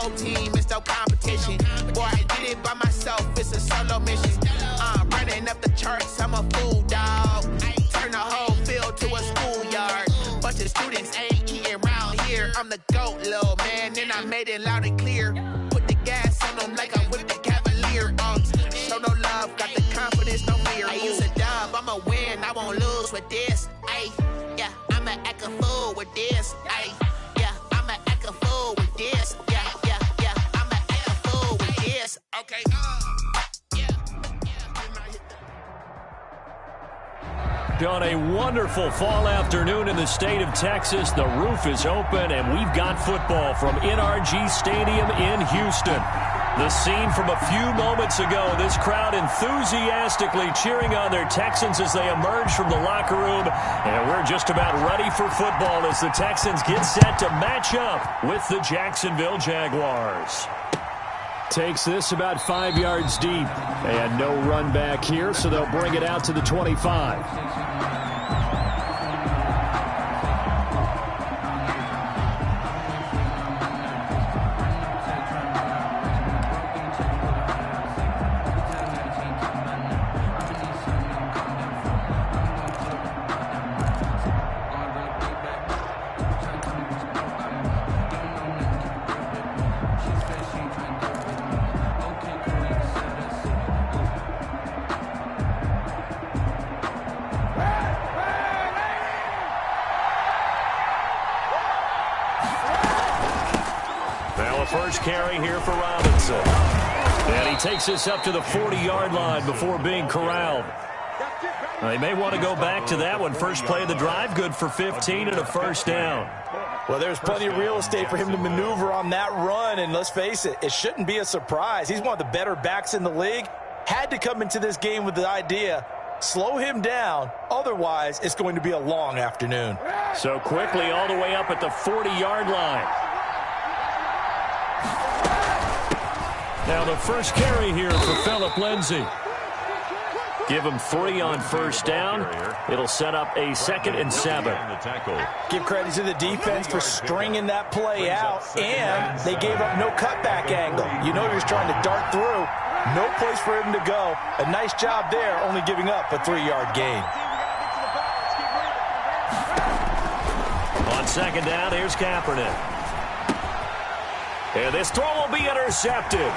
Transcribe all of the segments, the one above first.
whole team, it's no competition. Boy, I did it by myself, it's a solo mission. I'm running up the charts, I'm a fool, dog. Turn the whole field to a schoolyard. Bunch of students ain't eating round here. I'm the GOAT, little man, and I made it loud and clear. Put the gas on them like I'm with the Cavalier. Show no love, got the confidence, no fear. I use a dub, I'ma win, I won't lose with this. Ay, yeah, I'ma act a fool with this. Ay, yeah, I'ma act a fool with this. Yeah, yeah, yeah, I'ma act a fool with this. Okay, On a wonderful fall afternoon in the state of Texas, the roof is open, and we've got football from NRG Stadium in Houston. The scene from a few moments ago, this crowd enthusiastically cheering on their Texans as they emerge from the locker room, and we're just about ready for football as the Texans get set to match up with the Jacksonville Jaguars. Takes this about 5 yards deep, and no run back here, so they'll bring it out to the 25. First carry here for Robinson. And he takes this up to the 40-yard line before being corralled. They may want to go back to that one. First play of the drive, good for 15 and a first down. Well, there's plenty of real estate for him to maneuver on that run, and let's face it, it shouldn't be a surprise. He's one of the better backs in the league. Had to come into this game with the idea, slow him down, otherwise it's going to be a long afternoon. So quickly all the way up at the 40-yard line. Now the first carry here for Phillip Lindsay. Give him 3 on first down. It'll set up a 2nd and 7. Give credit to the defense for stringing that play out, and they gave up no cutback angle. You know he was trying to dart through. No place for him to go. A nice job there, only giving up a 3-yard gain. On second down, here's Kaepernick. And this throw will be intercepted.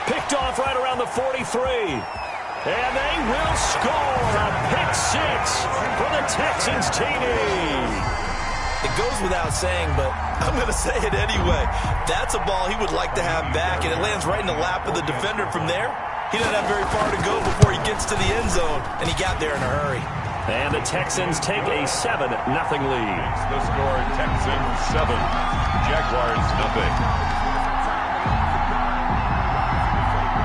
Picked off right around the 43. And they will score a pick-6 for the Texans TD. It goes without saying, but I'm going to say it anyway. That's a ball he would like to have back, and it lands right in the lap of the defender from there. He doesn't have very far to go before he gets to the end zone, and he got there in a hurry. And the Texans take a 7-0 lead. The score, Texans 7, Jaguars 0.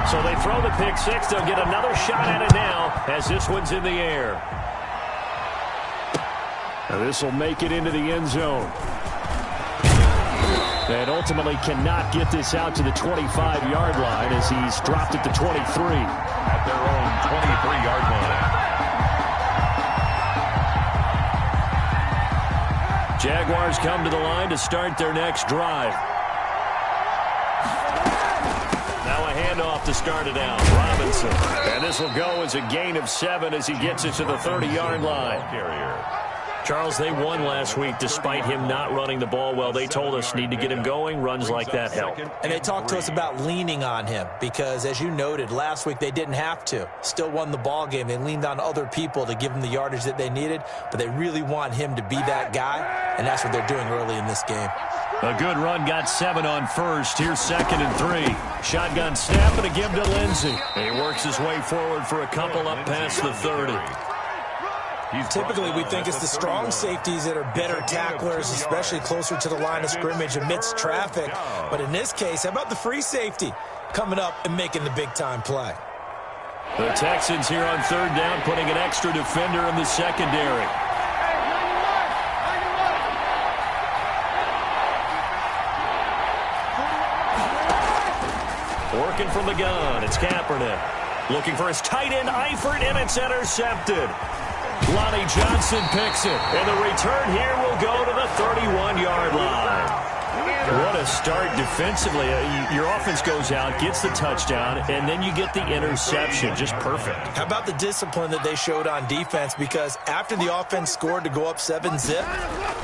So they throw the pick-6. They'll get another shot at it now as this one's in the air. Now this will make it into the end zone. And ultimately cannot get this out to the 25-yard line as he's dropped at the 23. At their own 23-yard line. Jaguars come to the line to start their next drive. Now a handoff to start it out. Robinson. And this will go as a gain of 7 as he gets it to the 30-yard line. Charles, they won last week despite him not running the ball well. They told us need to get him going. Runs like that help. And they talked to us about leaning on him because, as you noted, last week they didn't have to. Still won the ball game. They leaned on other people to give them the yardage that they needed, but they really want him to be that guy, and that's what they're doing early in this game. A good run, got 7 on first. Here's 2nd and 3. Shotgun snap and a give to Lindsay. And he works his way forward for a couple up past the 30. Typically, we think it's the strong safeties that are better tacklers, especially closer to the line of scrimmage amidst traffic. But in this case, how about the free safety coming up and making the big-time play? The Texans here on 3rd down, putting an extra defender in the secondary. Working from the gun, it's Kaepernick. Looking for his tight end, Eifert, and it's intercepted. Lonnie Johnson picks it, and the return here will go to the 31-yard line. What a start defensively. Your offense goes out, gets the touchdown, and then you get the interception. Just perfect. How about the discipline that they showed on defense? Because after the offense scored to go up 7-zip,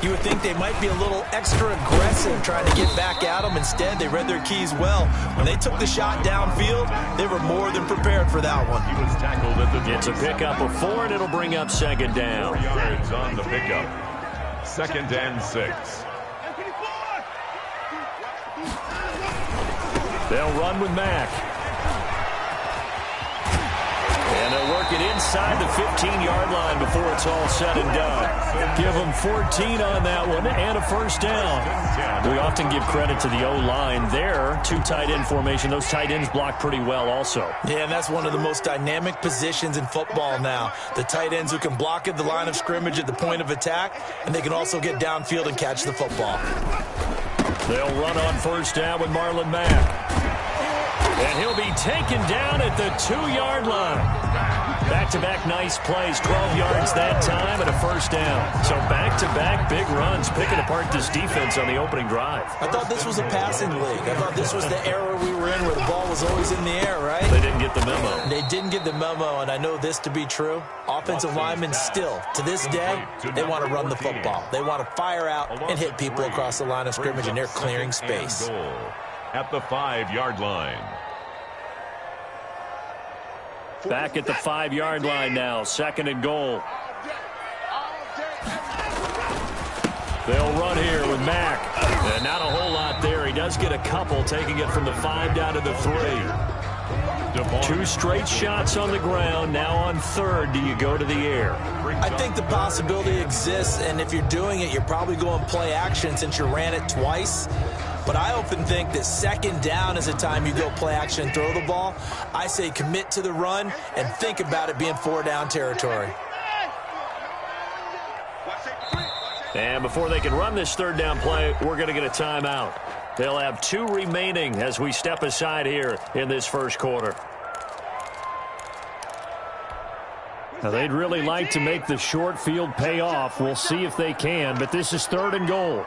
you would think they might be a little extra aggressive trying to get back at them. Instead, they read their keys well. When they took the shot downfield, they were more than prepared for that one. He was tackled at the It's a pickup of 4, and it'll bring up second down. 4 yards on the pickup. 2nd and 6. They'll run with Mack. And they'll work it inside the 15-yard line before it's all said and done. Give them 14 on that one and a first down. We often give credit to the O-line there. 2 tight end formation. Those tight ends block pretty well also. Yeah, and that's one of the most dynamic positions in football now. The tight ends who can block at the line of scrimmage at the point of attack, and they can also get downfield and catch the football. They'll run on first down with Marlon Mack. And he'll be taken down at the 2-yard line. Back-to-back nice plays, 12 yards that time and a first down. So back-to-back big runs, picking apart this defense on the opening drive. I thought this was a passing league. I thought this was the era we were in where the ball was always in the air, right? They didn't get the memo. They didn't get the memo, and I know this to be true. Offensive linemen still, to this day, they want to run the football. They want to fire out and hit people across the line of scrimmage, and they're clearing space. At the 5-yard line. Back at the 5-yard line now, 2nd and goal. They'll run here with Mack. And not a whole lot there. He does get a couple, taking it from the 5 down to the 3. 2 straight shots on the ground. Now on 3rd, do you go to the air? I think the possibility exists, and if you're doing it, you're probably going play action since you ran it twice. But I often think that 2nd down is the time you go play action and throw the ball. I say commit to the run and think about it being 4-down territory. And before they can run this 3rd down play, we're going to get a timeout. They'll have 2 remaining as we step aside here in this first quarter. Now, they'd really like to make the short field pay off. We'll see if they can, but this is 3rd and goal.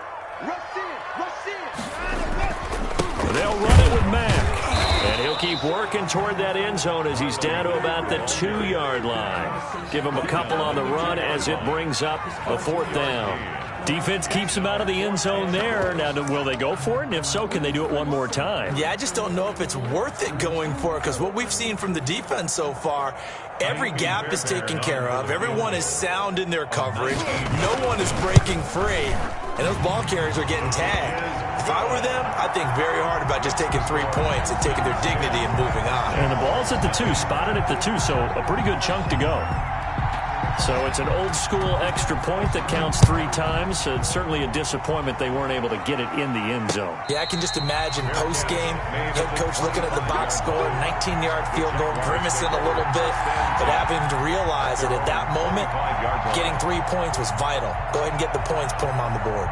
They'll run it with Mack. And he'll keep working toward that end zone as he's down to about the 2-yard line. Give him a couple on the run as it brings up a 4th down. Defense keeps him out of the end zone there. Now, will they go for it? And if so, can they do it one more time? Yeah, I just don't know if it's worth it going for it, because what we've seen from the defense so far, every gap is taken care of. Everyone is sound in their coverage. No one is breaking free. And those ball carriers are getting tagged. If I were them, I'd think very hard about just taking 3 points and taking their dignity and moving on. And the ball's at the 2, spotted at the 2, so a pretty good chunk to go. So it's an old-school extra point that counts 3 times. So it's certainly a disappointment they weren't able to get it in the end zone. Yeah, I can just imagine post-game, head coach looking at the box score, 19-yard field goal, grimacing a little bit, but having to realize that at that moment, getting 3 points was vital. Go ahead and get the points, put them on the board.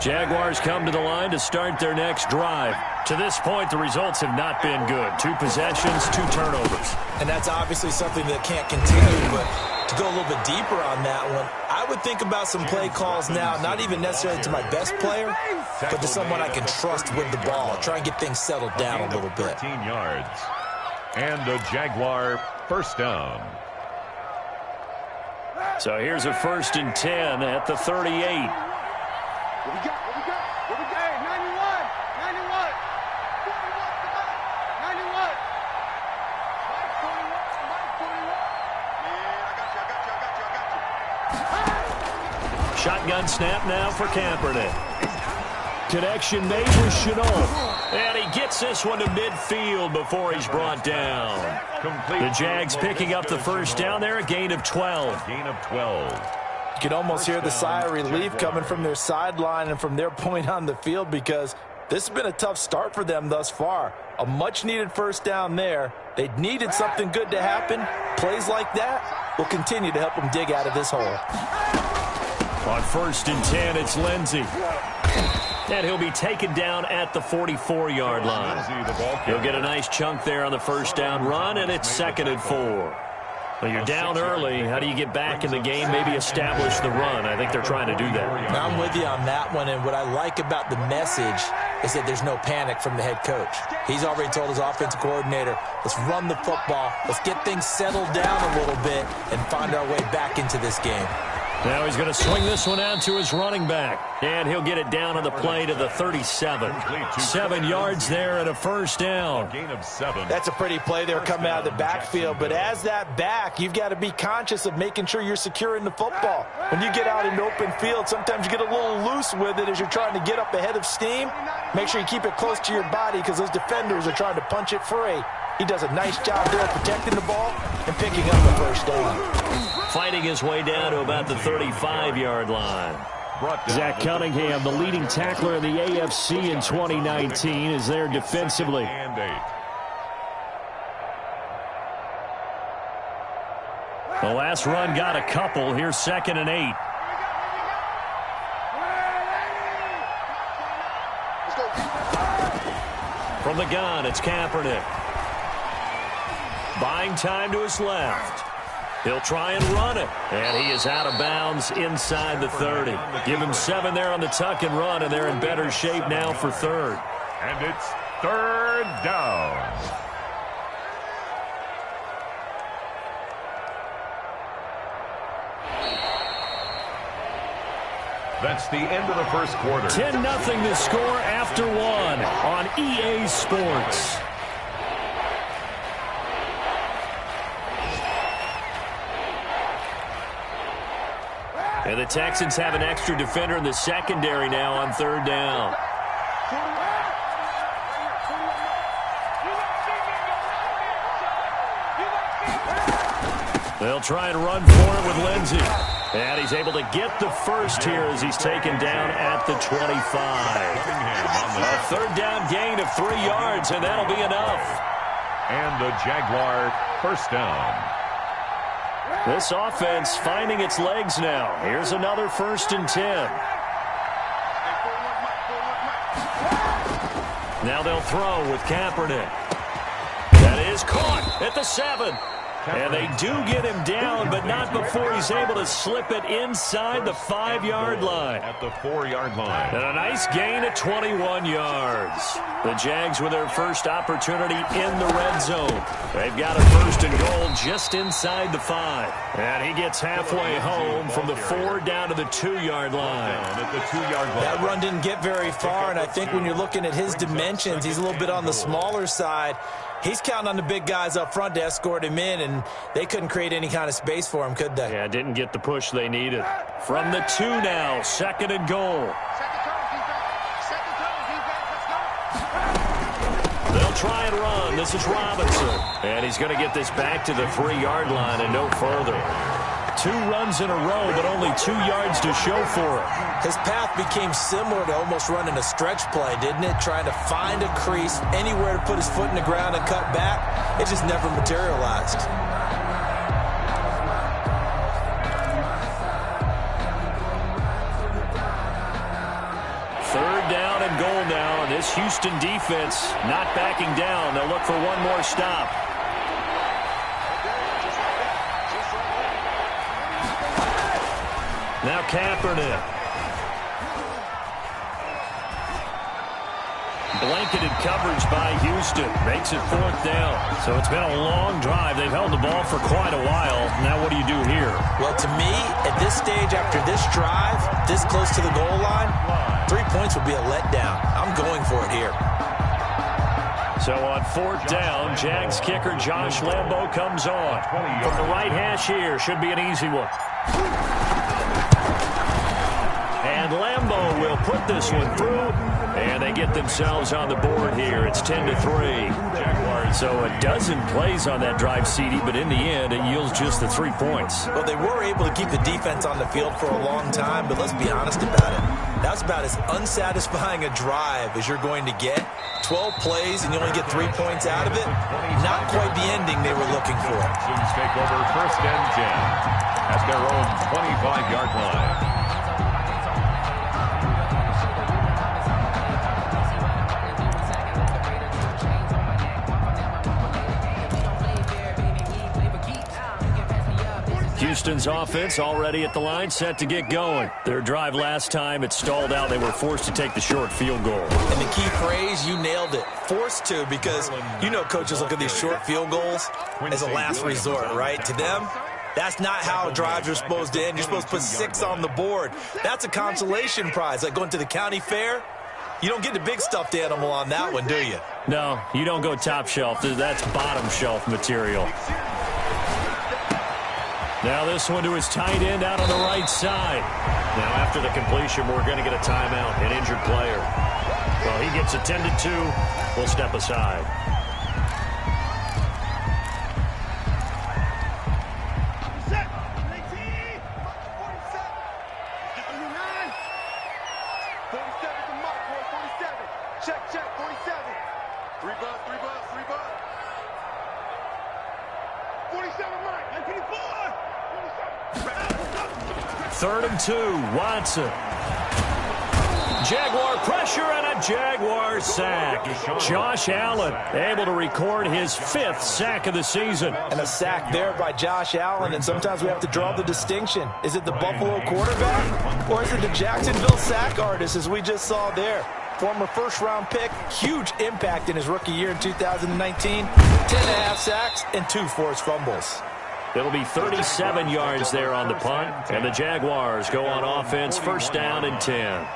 Jaguars come to the line to start their next drive. To this point, the results have not been good. 2 possessions, 2 turnovers. And that's obviously something that can't continue, but to go a little bit deeper on that one, I would think about some play calls now, not even necessarily to my best player, but to someone I can trust with the ball. Try and get things settled down a little bit. 13 yards. And a Jaguar first down. So here's a 1st and 10 at the 38. What we got? What we got? What we got? Hey, 91. 91. 91. 91. Shotgun snap now for Kaepernick. Connection made with Chenault. And he gets this one to midfield before he's brought down. The Jags picking up the first down there, a gain of 12. Gain of 12. You can almost hear the sigh of relief coming from their sideline and from their point on the field, because this has been a tough start for them thus far. A much-needed first down there. They needed something good to happen. Plays like that will continue to help them dig out of this hole. On 1st and 10, it's Lindsey. And he'll be taken down at the 44-yard line. He'll get a nice chunk there on the first down run, and it's 2nd and 4. Well, you're down early. How do you get back in the game, maybe establish the run? I think they're trying to do that. I'm with you on that one, and what I like about the message is that there's no panic from the head coach. He's already told his offensive coordinator, let's run the football, let's get things settled down a little bit, and find our way back into this game. Now he's going to swing this one out to his running back, and he'll get it down on the play to the 37. 7 yards there and a first down. Gain of 7. That's a pretty play there coming out of the backfield, but as that back, you've got to be conscious of making sure you're securing the football. When you get out in open field, sometimes you get a little loose with it as you're trying to get up ahead of steam. Make sure you keep it close to your body because those defenders are trying to punch it free. He does a nice job there protecting the ball and picking up the first down. Fighting his way down to about the 35-yard line. Zach Cunningham, the leading tackler in the AFC in 2019, is there defensively. And 8. The last run got a couple. Here's 2nd and 8. From the gun, it's Kaepernick. Buying time to his left. He'll try and run it. And he is out of bounds inside the 30. Give him 7 there on the tuck and run, and they're in better shape now for 3rd. And it's 3rd down. That's the end of the first quarter. 10-0 the score after 1 on EA Sports. And the Texans have an extra defender in the secondary now on 3rd down. They'll try and run for it with Lindsey. And he's able to get the first here as he's taken down at the 25. A 3rd down gain of 3 yards, and that'll be enough. And the Jaguar first down. This offense finding its legs now. Here's another 1st and 10. Now they'll throw with Kaepernick. That is caught at the 7. And they do get him down, but not before he's able to slip it inside the 5-yard line. At the 4-yard line. And a nice gain of 21 yards. The Jags with their first opportunity in the red zone. They've got a 1st and goal just inside the 5. And he gets halfway home from the 4 down to the 2-yard line. At the 2-yard line. That run didn't get very far, and I think when you're looking at his dimensions, he's a little bit on the smaller side. He's counting on the big guys up front to escort him in, and they couldn't create any kind of space for him, could they? Yeah, didn't get the push they needed. From the 2 now, 2nd and goal. They'll try and run. This is Robinson. And he's going to get this back to the 3-yard line and no further. 2 runs in a row, but only 2 yards to show for it. His path became similar to almost running a stretch play, didn't it? Trying to find a crease, anywhere to put his foot in the ground and cut back. It just never materialized. Third down and goal now. And this Houston defense not backing down. They'll look for one more stop. Now Kaepernick. Blanketed coverage by Houston. Makes it 4th down. So it's been a long drive. They've held the ball for quite a while. Now what do you do here? Well, to me, at this stage, after this drive, this close to the goal line, 3 points would be a letdown. I'm going for it here. So on 4th down, Jags kicker Josh Lambo comes on. From the right hash here, should be an easy one. And Lambo will put this one through, and they get themselves on the board here. It's 10-3. Jaguars. So a dozen plays on that drive, CD, but in the end, it yields just the 3 points. Well, they were able to keep the defense on the field for a long time, but let's be honest about it. That's about as unsatisfying a drive as you're going to get. 12 plays, and you only get 3 points out of it. Not quite the ending they were looking for. Texans take over 1st and 10 at their own 25-yard line. Houston's offense already at the line, set to get going. Their drive last time, it stalled out. They were forced to take the short field goal. And the key phrase, you nailed it. Forced to, because you know coaches look at these short field goals as a last resort, right? To them, that's not how drives are supposed to end. You're supposed to put 6 on the board. That's a consolation prize, like going to the county fair. You don't get the big stuffed animal on that one, do you? No, you don't go top shelf. That's bottom shelf material. Now this one to his tight end out on the right side. Now after the completion, we're going to get a timeout, an injured player. Well, he gets attended to. We'll step aside. Third and 2, Watson. Jaguar pressure and a Jaguar sack. Josh Allen able to record his 5th sack of the season. And a sack there by Josh Allen, and sometimes we have to draw the distinction. Is it the Buffalo quarterback, or is it the Jacksonville sack artist, as we just saw there? Former first-round pick, huge impact in his rookie year in 2019. 10.5 sacks and 2 forced fumbles. It'll be 37 yards there on the punt, and the Jaguars go on offense, first down and 10.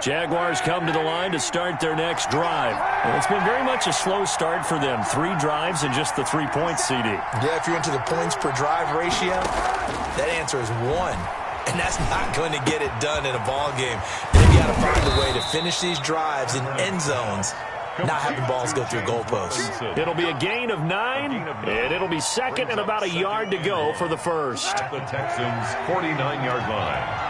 Jaguars come to the line to start their next drive. And it's been very much a slow start for them. 3 drives and just the 3 points, CD. Yeah, if you're into the points per drive ratio, that answer is 1. And that's not going to get it done in a ball game. They've got to find a way to finish these drives in end zones, not having balls go through goalposts. It'll be a gain of 9, and it'll be second and about a yard to go for the first. At the Texans' 49-yard line.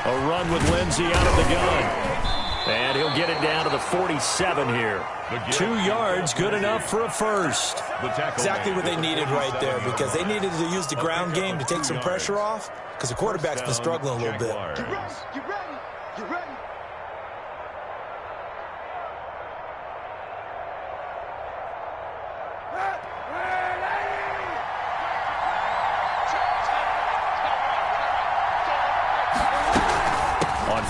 A run with Lindsey out of the gun. And he'll get it down to the 47 here. 2 yards, good enough for a first. Exactly what they needed right there, because they needed to use the ground game to take some pressure off, because the quarterback's been struggling a little bit. You ready? You ready? You ready?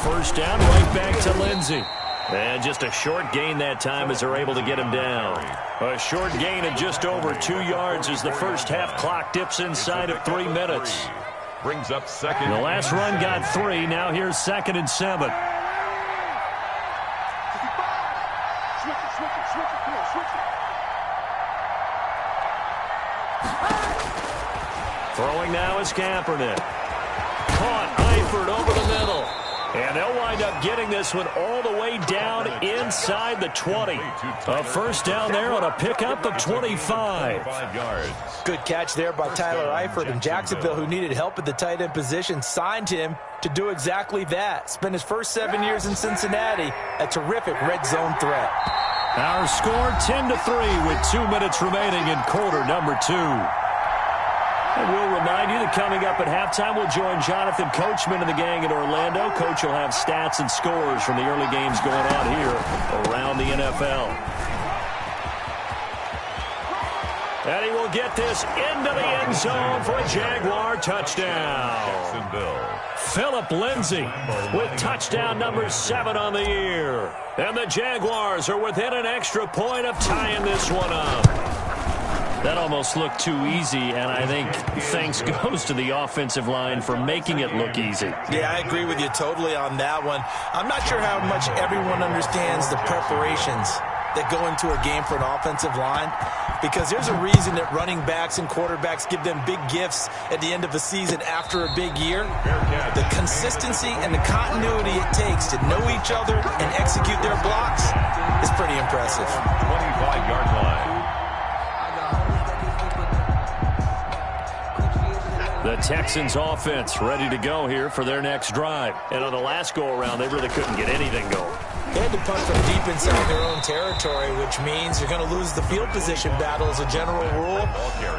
First down, right back to Lindsey. And just a short gain that time as they're able to get him down. A short gain of just over 2 yards as the first half clock dips inside of 3 minutes. Brings up second. The last run got 3. Now here's 2nd and 7. Throwing now is Kaepernick. Caught Eifert over the middle. And they'll wind up getting this one all the way down inside the 20. A first down there on a pickup of 25. Good catch there by Tyler Eifert, and Jacksonville, who needed help at the tight end position, signed him to do exactly that. Spent his first 7 years in Cincinnati, a terrific red zone threat. Our score 10-3 with 2 minutes remaining in quarter number 2. And we'll remind you that coming up at halftime, we'll join Jonathan Coachman and the gang in Orlando. Coach will have stats and scores from the early games going on here around the NFL. And he will get this into the end zone for a Jaguar touchdown. Phillip Lindsay with touchdown number 7 on the year. And the Jaguars are within an extra point of tying this one up. That almost looked too easy, and I think thanks goes to the offensive line for making it look easy. Yeah, I agree with you totally on that one. I'm not sure how much everyone understands the preparations that go into a game for an offensive line, because there's a reason that running backs and quarterbacks give them big gifts at the end of the season after a big year. The consistency and the continuity it takes to know each other and execute their blocks is pretty impressive. 25-yard line. The Texans offense ready to go here for their next drive. And on the last go-around, they really couldn't get anything going. They had to punt from deep inside their own territory, which means you're going to lose the field position battle as a general rule.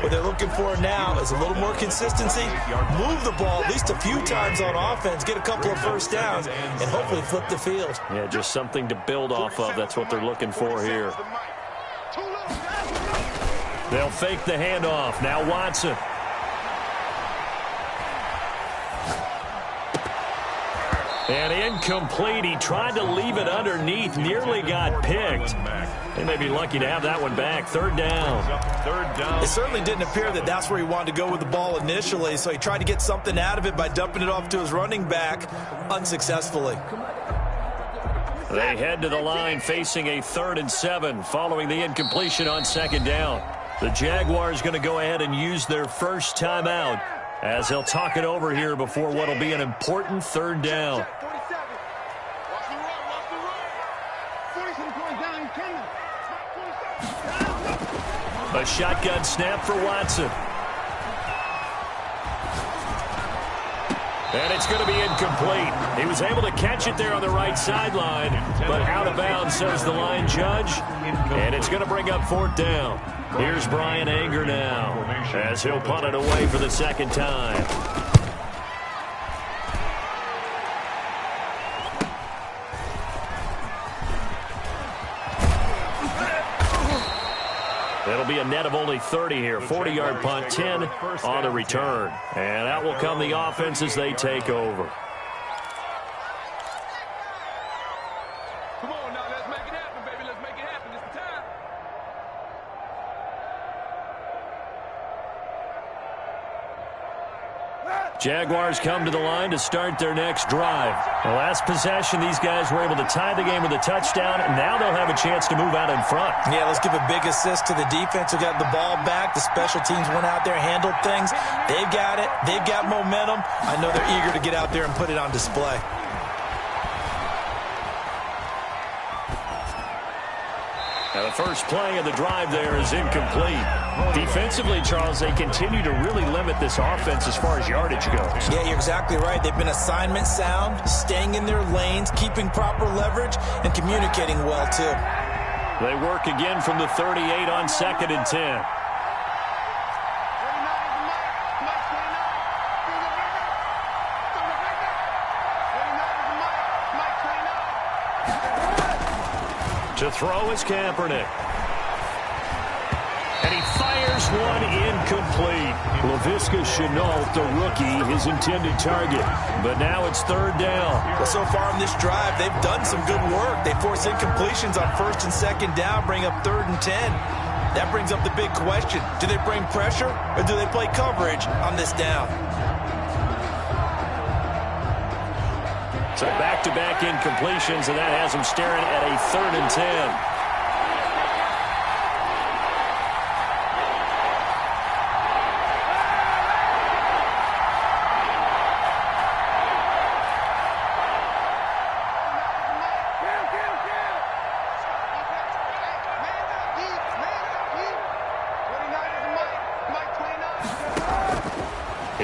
What they're looking for now is a little more consistency, move the ball at least a few times on offense, get a couple of first downs, and hopefully flip the field. Yeah, just something to build off of. That's what they're looking for here. They'll fake the handoff. Now Watson. And incomplete. He tried to leave it underneath. Nearly got picked. They may be lucky to have that one back. Third down. It certainly didn't appear that that's where he wanted to go with the ball initially, so he tried to get something out of it by dumping it off to his running back unsuccessfully. They head to the line facing a 3rd and 7 following the incompletion on 2nd down. The Jaguars going to go ahead and use their first timeout as they'll talk it over here before what will be an important 3rd down. A shotgun snap for Watson. And it's going to be incomplete. He was able to catch it there on the right sideline, but out of bounds, says the line judge. And it's going to bring up 4th down. Here's Brian Anger now as he'll punt it away for the 2nd time. It'll be a net of only 30 here. 40-yard punt, 10 on the return. And out will come the offense as they take over. Come on now, let's make it happen, baby. Let's make it happen. It's the time. Jaguars come to the line to start their next drive. The last possession, these guys were able to tie the game with a touchdown, and now they'll have a chance to move out in front. Yeah, let's give a big assist to the defense who got the ball back. The special teams went out there, handled things. They've got it. They've got momentum. I know they're eager to get out there and put it on display. Now the first play of the drive there is incomplete. Defensively, Charles, they continue to really limit this offense as far as yardage goes. Yeah, you're exactly right. They've been assignment sound, staying in their lanes, keeping proper leverage, and communicating well, too. They work again from the 38 on 2nd and 10. To throw is Kaepernick. And he fires one incomplete. Laviska Shenault, the rookie, his intended target. But now it's 3rd down. Well, so far in this drive, they've done some good work. They force incompletions on 1st and 2nd down, bring up 3rd and 10. That brings up the big question. Do they bring pressure or do they play coverage on this down? So back-to-back incompletions, and that has them staring at a 3rd and 10.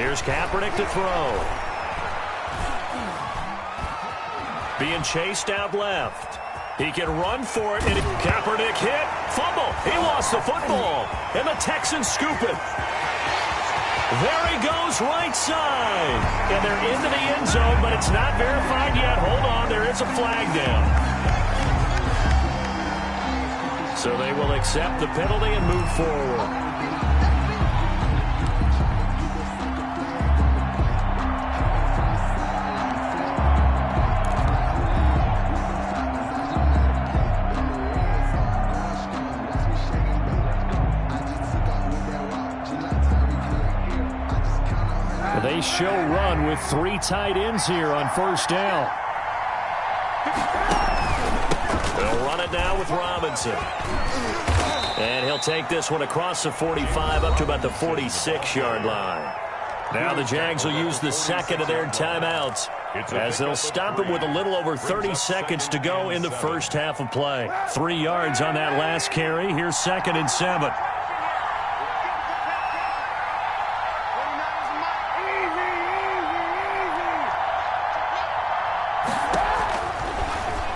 Here's Kaepernick to throw. Being chased out left. He can run for it, and Kaepernick hit. Fumble. He lost the football, and the Texans scoop it. There he goes, right side. And they're into the end zone, but it's not verified yet. Hold on, there is a flag down. So they will accept the penalty and move forward. They show run with 3 tight ends here on 1st down. They'll run it now with Robinson. And he'll take this one across the 45 up to about the 46-yard line. Now the Jags will use the 2nd of their timeouts as they'll stop him with a little over 30 seconds to go in the first half of play. 3 yards on that last carry. Here's 2nd and 7.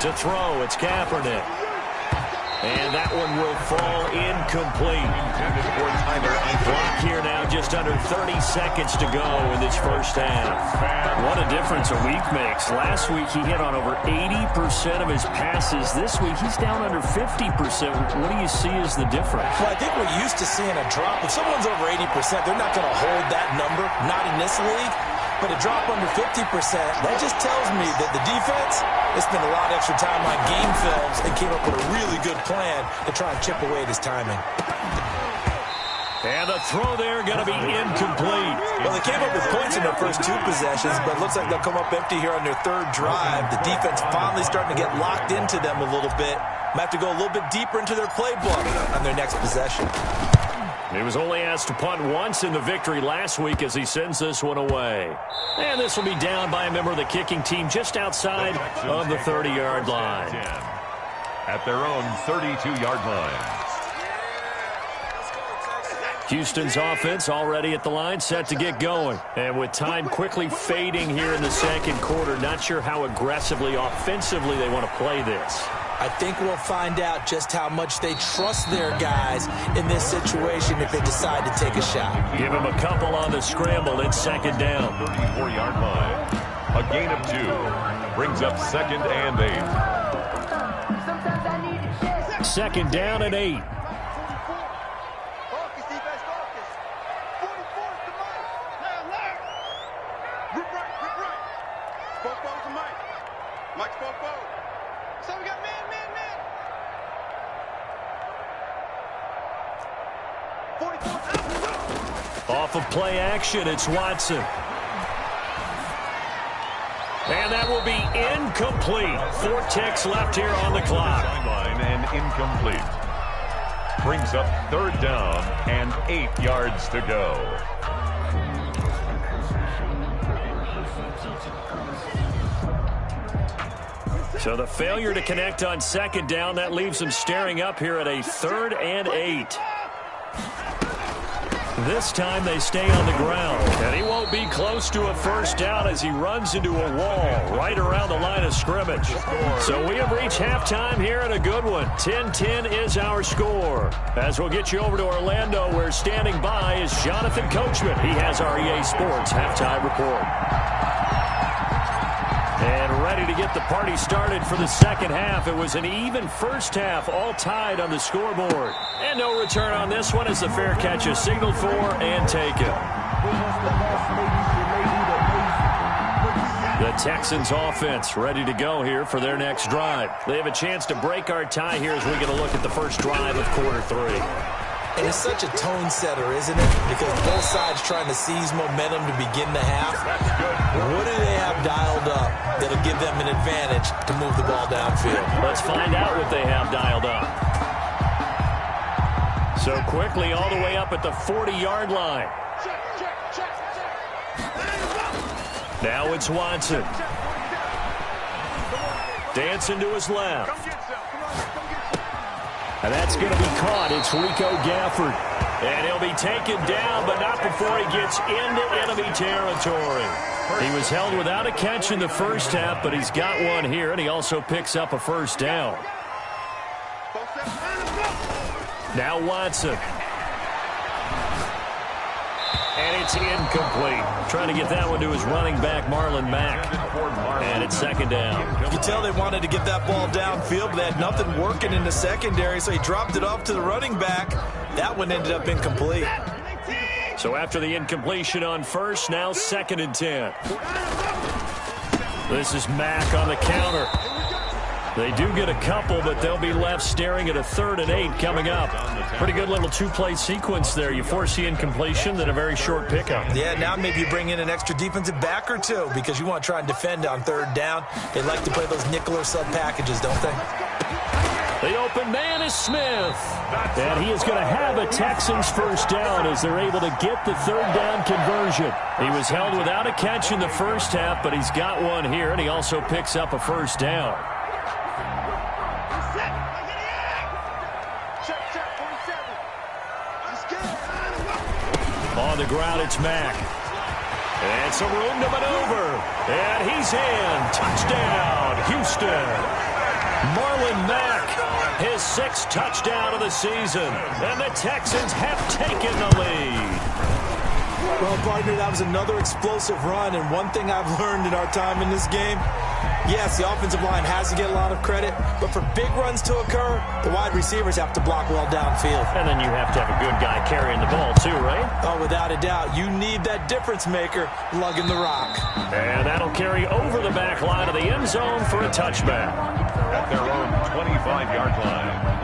To throw, it's Kaepernick. And that one will fall incomplete. Clock here now, just under 30 seconds to go in this first half. What a difference a week makes. Last week he hit on over 80% of his passes. This week he's down under 50%. What do you see as the difference? Well, I think we're used to seeing a drop. If someone's over 80%, they're not going to hold that number, not in this league. But a drop under 50%, that just tells me that the defense has spent a lot of extra time on game films and came up with a really good plan to try and chip away at his timing. And the throw there going to be incomplete. Well, they came up with points in their first two possessions, but it looks like they'll come up empty here on their third drive. The defense finally starting to get locked into them a little bit. Might have to go a little bit deeper into their playbook on their next possession. He was only asked to punt once in the victory last week as he sends this one away. And this will be down by a member of the kicking team just outside of the 30-yard line. At their own 32-yard line. Houston's offense already at the line, set to get going. And with time quickly fading here in the second quarter, not sure how aggressively, offensively they want to play this. I think we'll find out just how much they trust their guys in this situation if they decide to take a shot. Give them a couple on the scramble. It's second down. 34-yard line. A gain of 2. Brings up 2nd and 8. Second down and 8. Off of play action, it's Watson. And that will be incomplete. 4 ticks left here on the clock. Sideline and incomplete. Brings up 3rd down and 8 yards to go. So the failure to connect on 2nd down, that leaves them staring up here at a 3rd and 8. This time they stay on the ground, and he won't be close to a first down as he runs into a wall right around the line of scrimmage. So we have reached halftime here in a good one. 10-10 is our score. As we'll get you over to Orlando, where standing by is Jonathan Coachman. He has our EA Sports halftime report. And ready to get the party started for the second half. It was an even first half, all tied on the scoreboard. And no return on this one as the fair catch is signaled for and taken. The Texans offense ready to go here for their next drive. They have a chance to break our tie here as we get a look at the first drive of quarter 3. And it's such a tone setter, isn't it? Because both sides trying to seize momentum to begin the half. What do they have dialed up that'll give them an advantage to move the ball downfield? Let's find out what they have dialed up. So quickly all the way up at the 40-yard line. Now it's Watson. Dancing to his left. And that's going to be caught. It's Rico Gafford. And he'll be taken down, but not before he gets into enemy territory. He was held without a catch in the first half, but he's got one here, and he also picks up a first down. Now Watson. And it's incomplete. Trying to get that one to his running back, Marlon Mack. And it's second down. You can tell they wanted to get that ball downfield, but they had nothing working in the secondary, so he dropped it off to the running back. That one ended up incomplete. So after the incompletion on first, now 2nd and 10. This is Mack on the counter. They do get a couple, but they'll be left staring at a 3rd and 8 coming up. Pretty good little 2-play sequence there. You force the incompletion, then a very short pickup. Yeah, now maybe you bring in an extra defensive back or two because you want to try and defend on 3rd down. They like to play those nickel or sub packages, don't they? The open man is Smith. And he is going to have a Texans first down as they're able to get the 3rd down conversion. He was held without a catch in the first half, but he's got one here, and he also picks up a first down. On the ground, it's Mack. And some room to maneuver. And he's in. Touchdown, Houston. Marlon Mack, his 6th touchdown of the season, and the Texans have taken the lead. Well, partner, that was another explosive run, and one thing I've learned in our time in this game, yes, the offensive line has to get a lot of credit, but for big runs to occur, the wide receivers have to block well downfield. And then you have to have a good guy carrying the ball too, right? Oh, without a doubt. You need that difference maker lugging the rock. And that'll carry over the back line of the end zone for a touchback. At their own 25-yard line.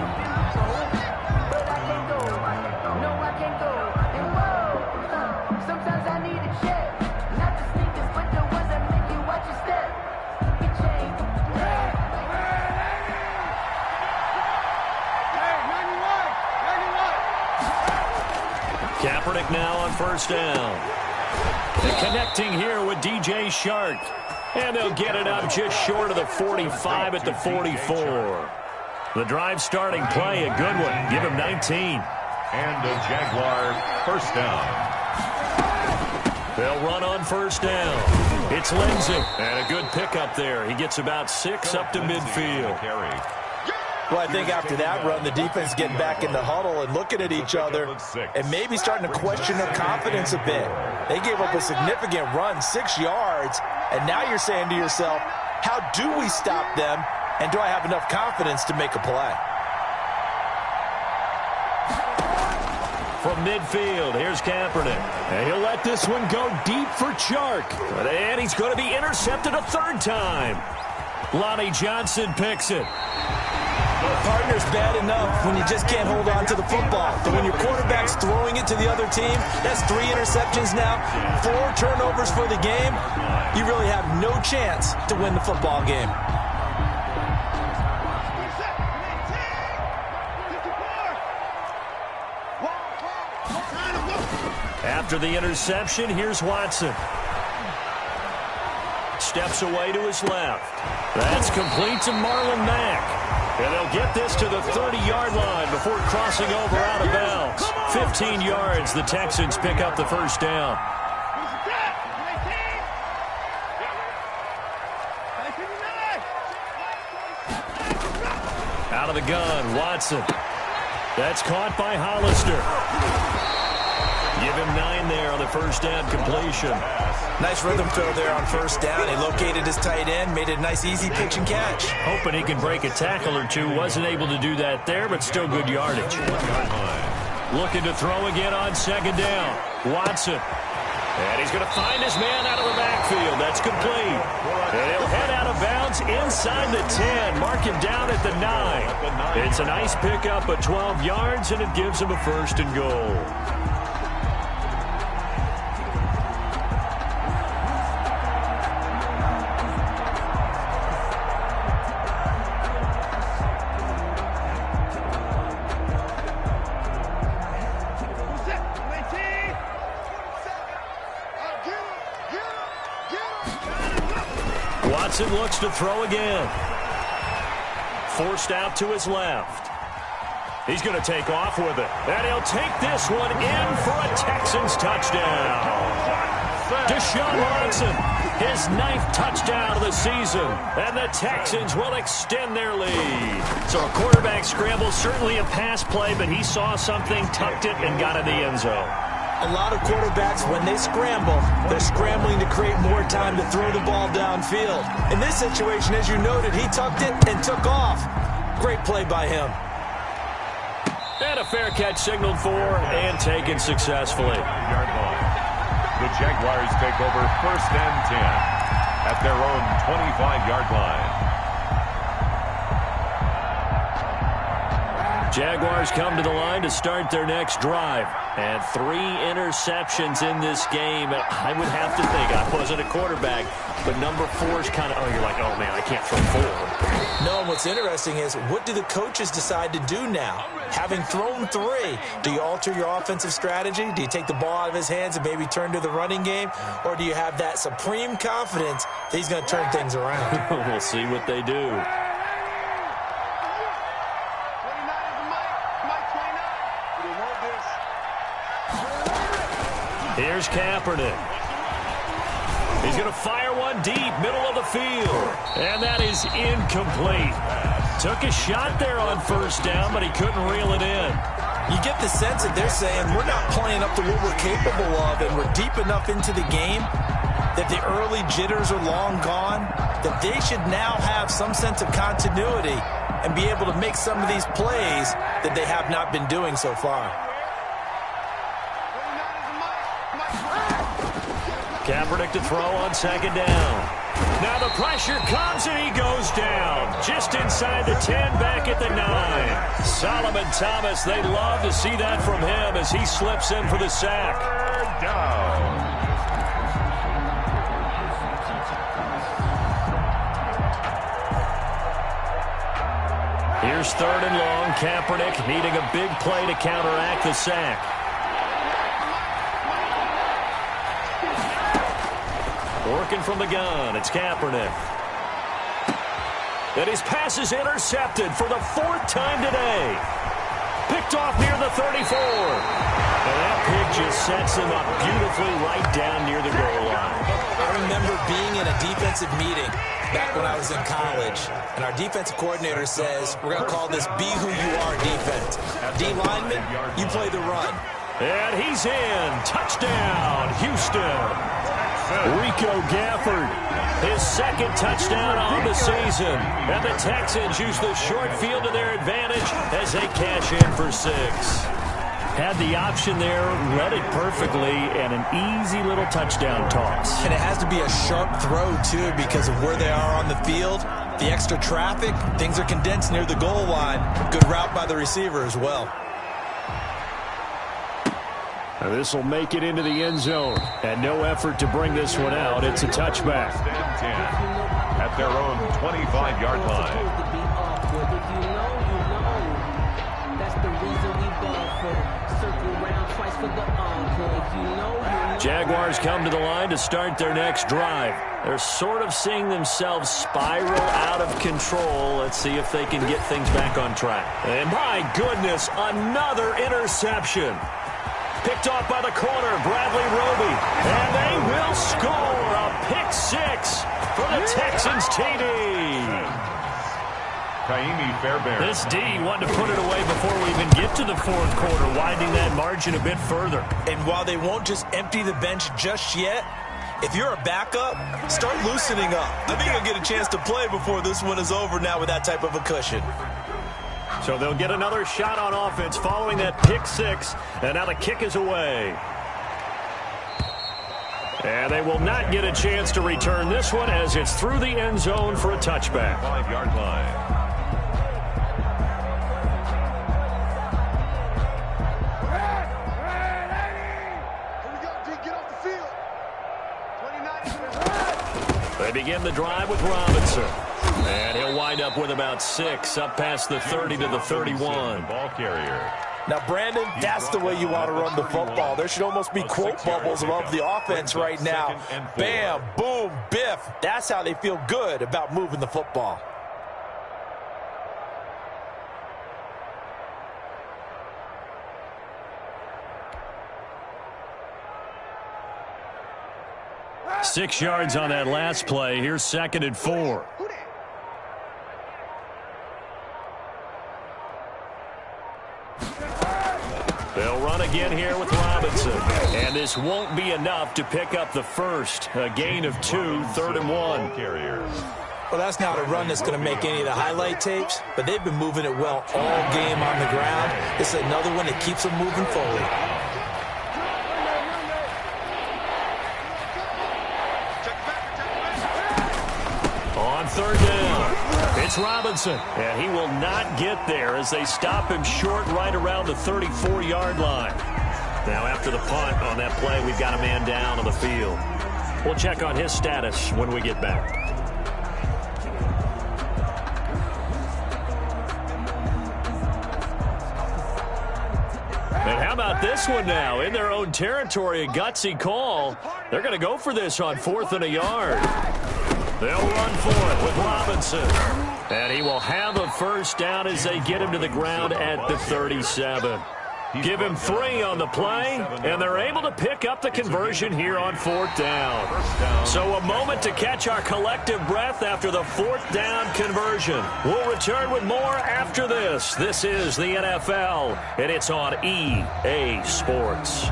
Kaepernick now on first down. And connecting here with DJ Shark. And they'll get it up just short of the 45 at the 44. The drive starting play, a good one. Give him 19. And a Jaguar first down. They'll run on first down. It's Lindsey. And a good pickup there. He gets about 6 up to midfield. Well, I think after that run, the defense getting back in the huddle and looking at each other and maybe starting to question their confidence a bit. They gave up a significant run, 6 yards, and now you're saying to yourself, how do we stop them, and do I have enough confidence to make a play? From midfield, here's Kaepernick. And he'll let this one go deep for Chark. And he's going to be intercepted a 3rd time. Lonnie Johnson picks it. Partner's bad enough when you just can't hold on to the football. But when your quarterback's throwing it to the other team, that's 3 interceptions now, 4 turnovers for the game. You really have no chance to win the football game. After the interception, here's Watson. Steps away to his left. That's complete to Marlon Mack. And they'll get this to the 30-yard line before crossing over out of bounds. 15 yards, the Texans pick up the first down. Out of the gun, Watson. That's caught by Hollister. Give him 9 there on the first down completion. Nice rhythm throw there on first down. He located his tight end, made it a nice, easy pitch and catch. Hoping he can break a tackle or two. Wasn't able to do that there, but still good yardage. Looking to throw again on 2nd down. Watson. And he's going to find his man out of the backfield. That's complete. And he'll head out of bounds inside the 10. Mark him down at the 9. It's a nice pickup of 12 yards, and it gives him a 1st and goal. Watson looks to throw again. Forced out to his left. He's going to take off with it. And he'll take this one in for a Texans touchdown. Deshaun Watson, his 9th touchdown of the season. And the Texans will extend their lead. So a quarterback scramble, certainly a pass play, but he saw something, tucked it, and got in the end zone. A lot of quarterbacks, when they scramble, they're scrambling to create more time to throw the ball downfield. In this situation, as you noted, he tucked it and took off. Great play by him. And a fair catch signaled for and taken successfully. The Jaguars take over 1st and 10 at their own 25-yard line. Jaguars come to the line to start their next drive. And 3 interceptions in this game. I would have to think, I wasn't a quarterback, but number 4 is kind of, you're like, oh, man, I can't throw 4. No, and what's interesting is, what do the coaches decide to do now? Having thrown 3, do you alter your offensive strategy? Do you take the ball out of his hands and maybe turn to the running game? Or do you have that supreme confidence that he's going to turn things around? We'll see what they do. Here's Kaepernick. He's going to fire one deep, middle of the field. And that is incomplete. Took a shot there on first down, but he couldn't reel it in. You get the sense that they're saying we're not playing up to what we're capable of, and we're deep enough into the game that the early jitters are long gone, that they should now have some sense of continuity and be able to make some of these plays that they have not been doing so far. Kaepernick to throw on second down. Now the pressure comes and he goes down. Just inside the 10, back at the 9. Solomon Thomas, they love to see that from him as he slips in for the sack. Third down. Here's third and long. Kaepernick needing a big play to counteract the sack. Working from the gun, it's Kaepernick. And his pass is intercepted for the 4th time today. Picked off near the 34. And that pick just sets him up beautifully right down near the goal line. I remember being in a defensive meeting back when I was in college, and our defensive coordinator says, we're going to call this Be Who You Are defense. D lineman, you play the run. And he's in. Touchdown, Houston. Rico Gafford, his second touchdown on the season. And the Texans use the short field to their advantage as they cash in for 6. Had the option there, read it perfectly, and an easy little touchdown toss. And it has to be a sharp throw, too, because of where they are on the field. The extra traffic, things are condensed near the goal line. Good route by the receiver as well. This will make it into the end zone. And no effort to bring this one out. It's a touchback. At their own 25-yard line. Jaguars come to the line to start their next drive. They're sort of seeing themselves spiral out of control. Let's see if they can get things back on track. And my goodness, another interception. Picked off by the corner, Bradley Roby. And they will score a pick 6 for the Texans TD. This D wanted to put it away before we even get to the 4th quarter, widening that margin a bit further. And while they won't just empty the bench just yet, if you're a backup, start loosening up. I think you'll get a chance to play before this one is over now with that type of a cushion. So they'll get another shot on offense following that pick 6, and now the kick is away. And they will not get a chance to return this one as it's through the end zone for a touchback. 5-yard line. They begin the drive with Robinson. And he'll wind up with about 6, up past the 30 to the 31. Ball carrier. Now, Brandon, that's the way you want to run the football. There should almost be quote bubbles above the offense right now. Bam, boom, biff. That's how they feel good about moving the football. Six yards on that last play. Here's 2nd and 4. They'll run again here with Robinson. And this won't be enough to pick up the first. A gain of 2, 3rd and 1. Well, that's not a run that's going to make any of the highlight tapes, but they've been moving it well all game on the ground. This is another one that keeps them moving forward. On 3rd down, it's Robinson, and he will not get there as they stop him short right around the 34-yard line. Now, after the punt on that play, we've got a man down on the field. We'll check on his status when we get back. And how about this one now? In their own territory, a gutsy call. They're going to go for this on 4th and a yard. They'll run for it with Robinson. And he will have a first down as they get him to the ground at the 37. Give him 3 on the play, and they're able to pick up the conversion here on 4th down. So a moment to catch our collective breath after the 4th down conversion. We'll return with more after this. This is the NFL, and it's on EA Sports.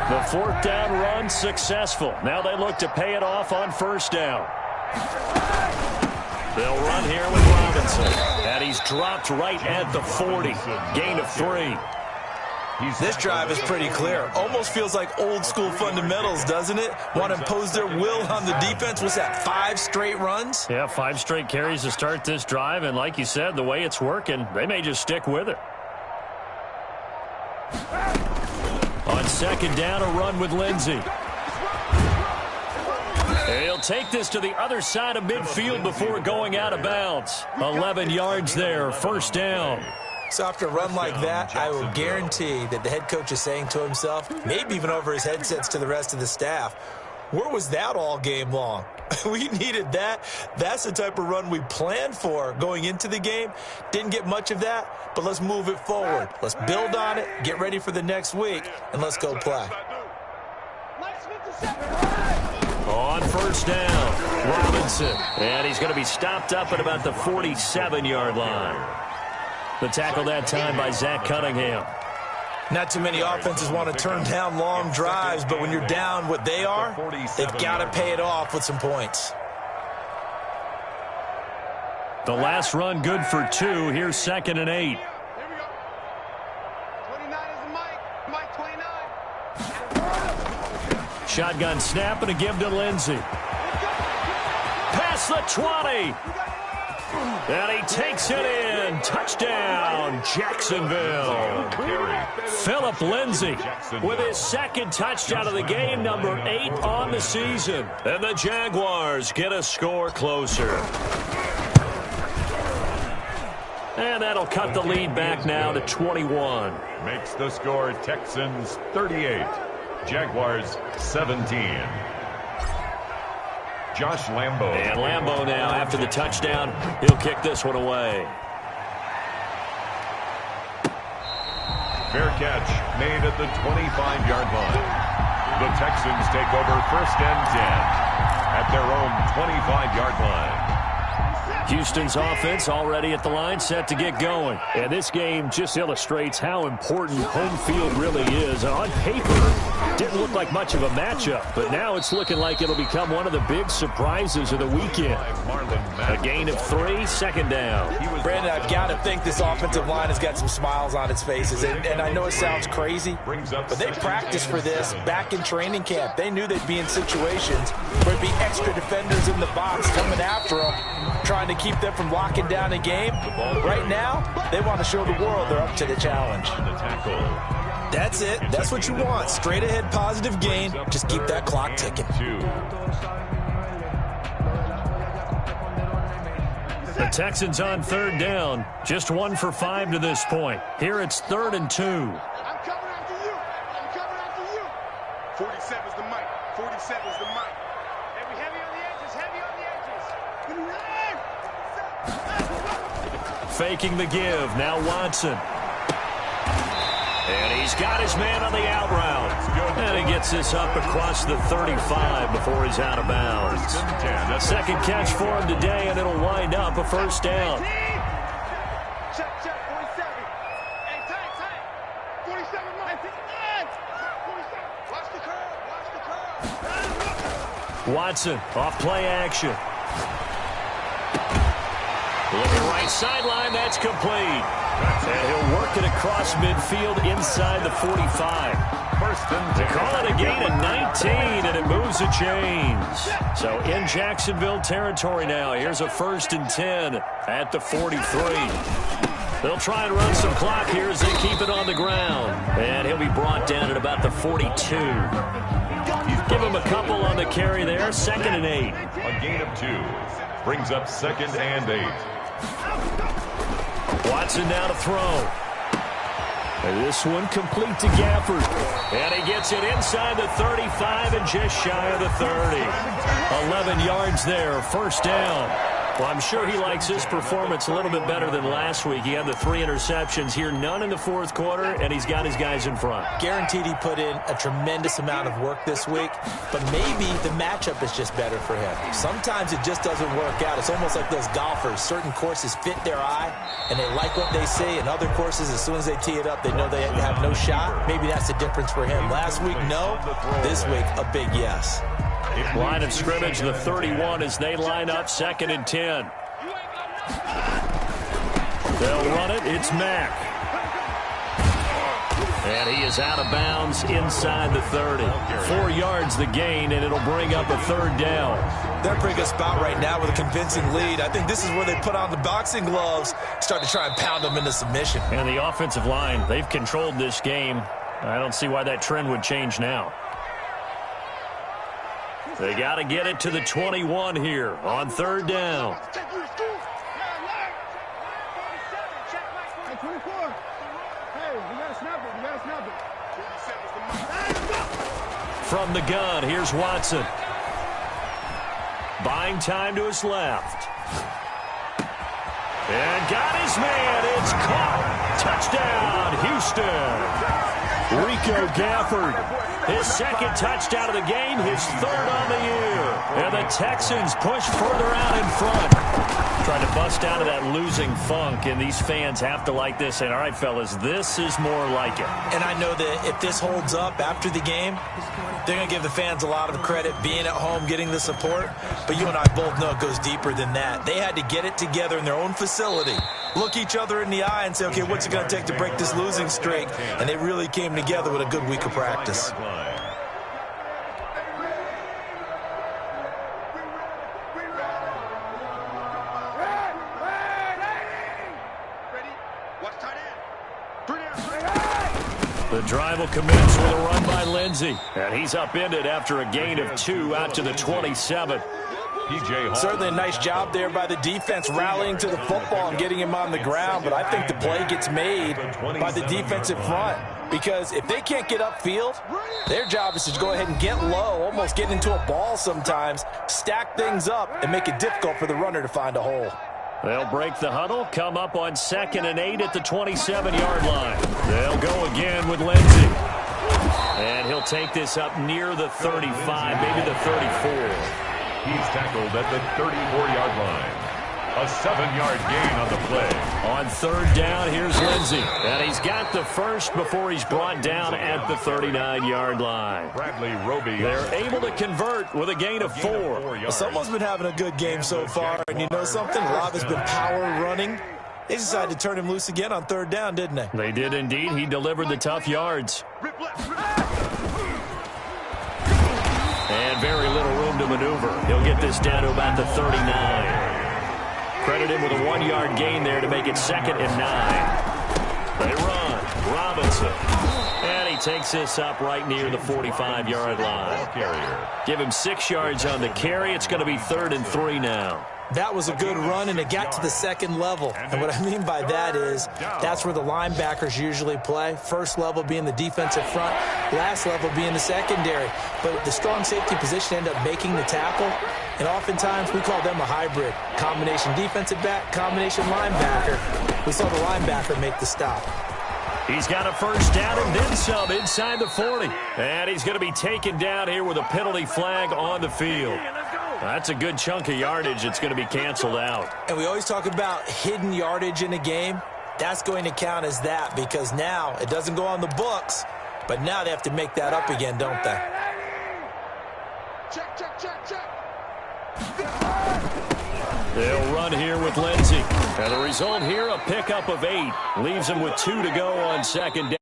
The 4th down run successful. Now they look to pay it off on 1st down. They'll run here with Robinson. And he's dropped right at the 40. Gain of 3. This drive is pretty clear. Almost feels like old school fundamentals, doesn't it? Want to impose their will on the defense. What's that, 5 straight runs? Yeah, 5 straight carries to start this drive. And like you said, the way it's working, they may just stick with it. On 2nd down, a run with Lindsey. He'll take this to the other side of midfield before going out of bounds. 11 yards there, 1st down. So after a run like that, I will guarantee that the head coach is saying to himself, maybe even over his headsets to the rest of the staff, where was that all game long? We needed that. That's the type of run we planned for going into the game. Didn't get much of that, but let's move it forward. Let's build on it, get ready for the next week, and let's go play. On 1st down, Robinson. And he's going to be stopped up at about the 47-yard line. The tackle that time by Zach Cunningham. Not too many offenses want to turn down long drives, but when you're down what they are, they've got to pay it off with some points. The last run good for 2. Here's 2nd and 8. Here we go. 29 is the Mike 29. Shotgun snap and a give to Lindsey. Past the 20. And he takes it in. Touchdown, Jacksonville. Phillip Lindsey with his 2nd touchdown of the game, number 8 on the season. And the Jaguars get a score closer. And that'll cut the lead back now to 21. Makes the score Texans 38. Jaguars 17. Josh Lambo. And Lambo now, after the touchdown, he'll kick this one away. Fair catch made at the 25-yard line. The Texans take over 1st and 10 at their own 25-yard line. Houston's offense already at the line, set to get going. And this game just illustrates how important home field really is. On paper, didn't look like much of a matchup, but now it's looking like it'll become one of the big surprises of the weekend. A gain of 3, 2nd down. Brandon, I've got to think this offensive line has got some smiles on its faces. And I know it sounds crazy, but they practiced for this back in training camp. They knew they'd be in situations where it'd be extra defenders in the box coming after them, trying to keep them from locking down a game. Right now, they want to show the world they're up to the challenge. That's it. That's what you want. Straight ahead positive gain. Just keep that clock ticking. The Texans on 3rd down. Just 1 for 5 to this point. Here it's 3rd and 2. I'm coming after you. I'm coming after you. 47's the mic. 47's the mic. Heavy on the edges. Heavy on the edges. Faking the give. Now Watson. And he's got his man on the out route. And he gets this up across the 35 before he's out of bounds. A 2nd catch for him today, and it'll wind up a 1st down. Check, 47. Hey, tight. 47, Mike. 47. Watch the curve. Watson off play action. Looking right sideline, that's complete. And he'll work it across midfield inside the 45. They call it a gain of 19, and it moves the chains. So in Jacksonville territory now. Here's a 1st and 10 at the 43. They'll try and run some clock here as they keep it on the ground. And he'll be brought down at about the 42. Give him a couple on the carry there. 2nd and 8. A gain of 2. Brings up 2nd and 8. Watson now to throw. And this one complete to Gafford. And he gets it inside the 35 and just shy of the 30. 11 yards there, 1st down. Well, I'm sure he likes his performance a little bit better than last week. He had the 3 interceptions here, none in the fourth quarter, and he's got his guys in front. Guaranteed he put in a tremendous amount of work this week, but maybe the matchup is just better for him. Sometimes it just doesn't work out. It's almost like those golfers. Certain courses fit their eye, and they like what they see, and other courses, as soon as they tee it up, they know they have no shot. Maybe that's the difference for him. Last week, no. This week, a big yes. Line of scrimmage, the 31 as they line up, 2nd and 10. They'll run it. It's Mack. And he is out of bounds inside the 30. 4 yards the gain, and it'll bring up a 3rd down. They're in a pretty good spot right now with a convincing lead. I think this is where they put on the boxing gloves, start to try and pound them into submission. And the offensive line, they've controlled this game. I don't see why that trend would change now. They got to get it to the 21 here on 3rd down. From the gun, here's Watson. Buying time to his left. And got his man. It's caught. Touchdown, Houston. Rico Gafford, his 2nd touchdown of the game, his 3rd on the year. And the Texans push further out in front. Trying to bust out of that losing funk, and these fans have to like this. And all right, fellas, this is more like it. And I know that if this holds up after the game, they're going to give the fans a lot of credit being at home, getting the support. But you and I both know it goes deeper than that. They had to get it together in their own facility, look each other in the eye and say, okay, what's it going to take to break this losing streak? And they really came together with a good week of practice. The drive will commence with a run by Lindsey. And he's upended after a gain of 2 out to the 27. Certainly a nice job there by the defense rallying to the football and getting him on the ground. But I think the play gets made by the defensive front. Because if they can't get upfield, their job is to go ahead and get low, almost get into a ball sometimes, stack things up, and make it difficult for the runner to find a hole. They'll break the huddle, come up on 2nd and 8 at the 27-yard line. They'll go again with Lindsey. And he'll take this up near the 35, maybe the 34. He's tackled at the 34-yard line. A 7-yard gain on the play. On 3rd down, here's Lindsey. And he's got the first before he's brought down at the 39-yard line. Bradley Roby. They're able to convert with a gain of 4. Well, someone's been having a good game so far. And you know something? Love has been power running. They decided to turn him loose again on 3rd down, didn't they? They did indeed. He delivered the tough yards. And very little room to maneuver. He'll get this down to about the 39. Credit him with a 1-yard gain there to make it 2nd and 9. They run. Robinson. And he takes this up right near the 45-yard line. Give him 6 yards on the carry. It's going to be 3rd and 3 now. That was a good run, and it got to the 2nd level. And what I mean by that is that's where the linebackers usually play. First level being the defensive front, last level being the secondary. But the strong safety position ended up making the tackle, and oftentimes we call them a hybrid. Combination defensive back, combination linebacker. We saw the linebacker make the stop. He's got a 1st down and then some inside the 40. And he's going to be taken down here with a penalty flag on the field. That's a good chunk of yardage. It's going to be canceled out. And we always talk about hidden yardage in a game. That's going to count as that because now it doesn't go on the books, but now they have to make that up again, don't they? Check, check, check, check. They'll run here with Lindsey. And the result here, a pickup of 8. Leaves him with 2 to go on 2nd